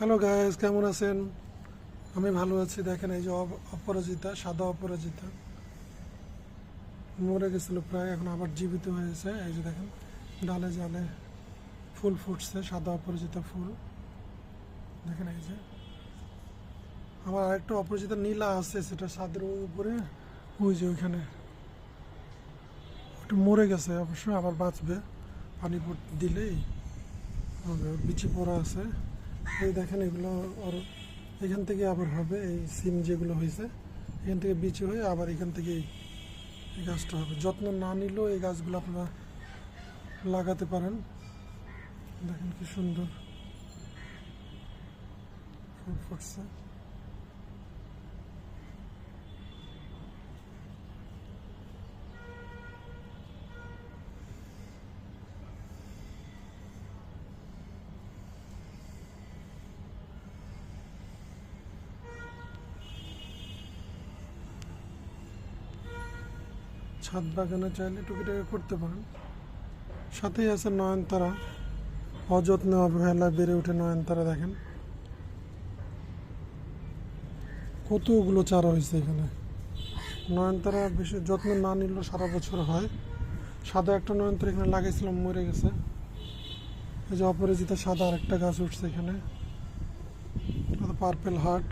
Hello guys, কেমন আছেন? আমি ভালো আছি। দেখেন, এই যে অপরাজিতা, সাদা অপরাজিতা মরে গেছিল প্রায়, এখন আবার জীবিত হয়েছে। এই যে দেখেন, ডালে জালে ফুল ফুটছে, সাদা অপরাজিতা ফুল। দেখেন, এই যে আমার আরেকটা অপরাজিতা নীলা আছে, সেটা ছাদের উপরে, ওই যে ওইখানে। ওটা মরে গেছে অবশ্য, আবার বাঁচবে পানি দিলেই হবে। ওর বিচি পড়া আছে। এই দেখেন, এগুলো ওর এখান থেকে আবার হবে। এই সিম যেগুলো হয়েছে, এখান থেকে বিচি হয়ে আবার এখান থেকে এই গাছটা হবে। যত্ন না নিলেও এই গাছগুলো আপনারা লাগাতে পারেন। দেখেন কি সুন্দর ফুল ফুটছে। ছাদ বাগানে চাইলে টুকিটাকি করতে পারেন। সাথেই আছে নয়নতারা, অযত্নে অবহেলায় বেড়ে ওঠে নয়নতারা। দেখেন কতগুলো চারা হয়েছে এখানে। নয়নতারা বেশি যত্ন না নিলেও সারা বছর হয়। সাদা একটা নয়নতারা এখানে লাগাইছিলাম, মরে গেছে। এই যে অপরাজিতা সাদা আরেকটা গাছ উঠছে এখানে, পার্পেল হার্ট।